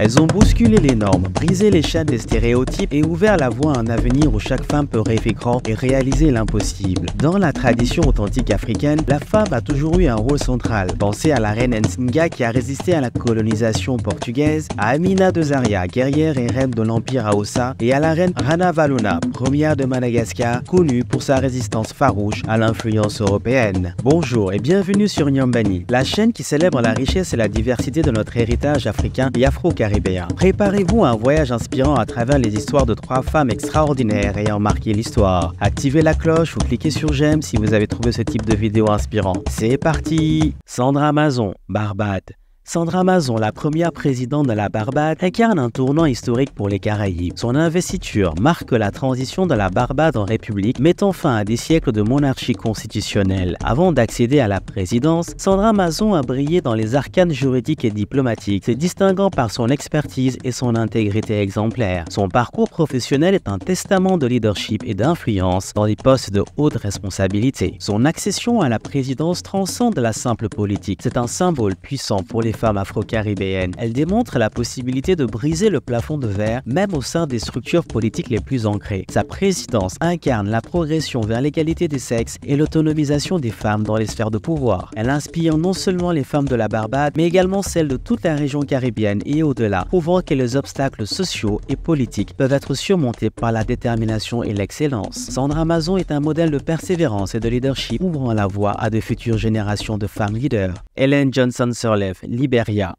Elles ont bousculé les normes, brisé les chaînes des stéréotypes et ouvert la voie à un avenir où chaque femme peut rêver grand et réaliser l'impossible. Dans la tradition authentique africaine, la femme a toujours eu un rôle central. Pensez à la reine Nsinga qui a résisté à la colonisation portugaise, à Amina de Zaria, guerrière et reine de l'Empire Hausa, et à la reine Ranavalona, première de Madagascar, connue pour sa résistance farouche à l'influence européenne. Bonjour et bienvenue sur Nyambani, la chaîne qui célèbre la richesse et la diversité de notre héritage africain et afro-caribéen. Préparez-vous à un voyage inspirant à travers les histoires de 3 femmes extraordinaires ayant marqué l'histoire. Activez la cloche ou cliquez sur j'aime si vous avez trouvé ce type de vidéo inspirant. C'est parti! Sandra Mazon, Barbade. Sandra Mazon, la première présidente de la Barbade, incarne un tournant historique pour les Caraïbes. Son investiture marque la transition de la Barbade en république, mettant fin à des siècles de monarchie constitutionnelle. Avant d'accéder à la présidence, Sandra Mazon a brillé dans les arcanes juridiques et diplomatiques, se distinguant par son expertise et son intégrité exemplaire. Son parcours professionnel est un testament de leadership et d'influence dans des postes de haute responsabilité. Son accession à la présidence transcende la simple politique. C'est un symbole puissant pour les femmes afro-caribéennes. Elle démontre la possibilité de briser le plafond de verre, même au sein des structures politiques les plus ancrées. Sa présidence incarne la progression vers l'égalité des sexes et l'autonomisation des femmes dans les sphères de pouvoir. Elle inspire non seulement les femmes de la Barbade, mais également celles de toute la région caribéenne et au-delà, prouvant que les obstacles sociaux et politiques peuvent être surmontés par la détermination et l'excellence. Sandra Mazon est un modèle de persévérance et de leadership, ouvrant la voie à de futures générations de femmes leaders. Ellen Johnson Sirleaf, Liberia.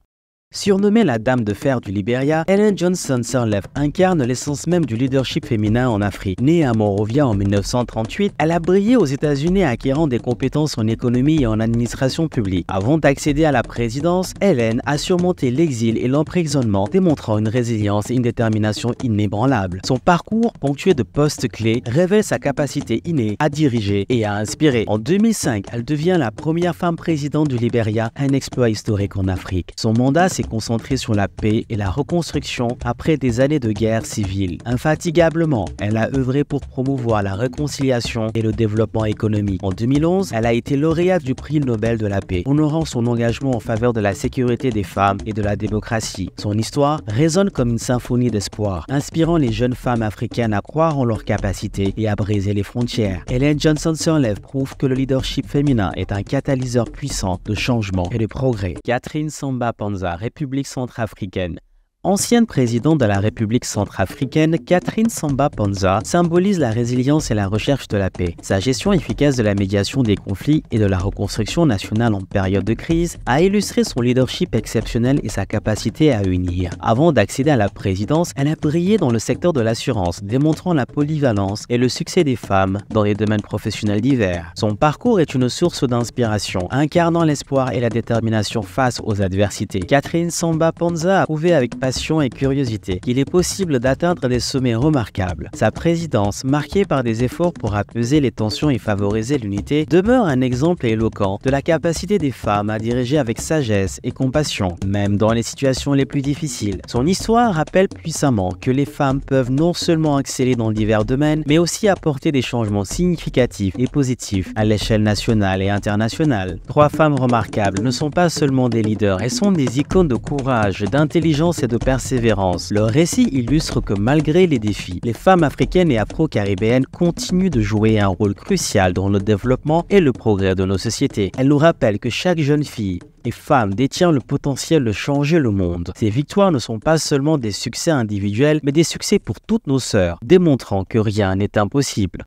Surnommée la Dame de Fer du Libéria, Ellen Johnson Sirleaf incarne l'essence même du leadership féminin en Afrique. Née à Monrovia en 1938, elle a brillé aux États-Unis acquérant des compétences en économie et en administration publique. Avant d'accéder à la présidence, Ellen a surmonté l'exil et l'emprisonnement, démontrant une résilience et une détermination inébranlables. Son parcours, ponctué de postes clés, révèle sa capacité innée à diriger et à inspirer. En 2005, elle devient la première femme présidente du Libéria, un exploit historique en Afrique. Son mandat s'est concentrée sur la paix et la reconstruction après des années de guerre civile. Infatigablement, elle a œuvré pour promouvoir la réconciliation et le développement économique. En 2011, elle a été lauréate du prix Nobel de la paix, honorant son engagement en faveur de la sécurité des femmes et de la démocratie. Son histoire résonne comme une symphonie d'espoir, inspirant les jeunes femmes africaines à croire en leurs capacités et à briser les frontières. Ellen Johnson Sirleaf prouve que le leadership féminin est un catalyseur puissant de changement et de progrès. Catherine Samba Panza, République centrafricaine. Ancienne présidente de la République centrafricaine, Catherine Samba Panza symbolise la résilience et la recherche de la paix. Sa gestion efficace de la médiation des conflits et de la reconstruction nationale en période de crise a illustré son leadership exceptionnel et sa capacité à unir. Avant d'accéder à la présidence, elle a brillé dans le secteur de l'assurance, démontrant la polyvalence et le succès des femmes dans des domaines professionnels divers. Son parcours est une source d'inspiration, incarnant l'espoir et la détermination face aux adversités. Catherine Samba Panza a prouvé avec passion et curiosité qu'il est possible d'atteindre des sommets remarquables. Sa présidence, marquée par des efforts pour apaiser les tensions et favoriser l'unité, demeure un exemple éloquent de la capacité des femmes à diriger avec sagesse et compassion, même dans les situations les plus difficiles. Son histoire rappelle puissamment que les femmes peuvent non seulement exceller dans divers domaines, mais aussi apporter des changements significatifs et positifs à l'échelle nationale et internationale. 3 femmes remarquables ne sont pas seulement des leaders, elles sont des icônes de courage, d'intelligence et de persévérance. Leur récit illustre que malgré les défis, les femmes africaines et afro-caribéennes continuent de jouer un rôle crucial dans le développement et le progrès de nos sociétés. Elles nous rappellent que chaque jeune fille et femme détient le potentiel de changer le monde. Ces victoires ne sont pas seulement des succès individuels, mais des succès pour toutes nos sœurs, démontrant que rien n'est impossible.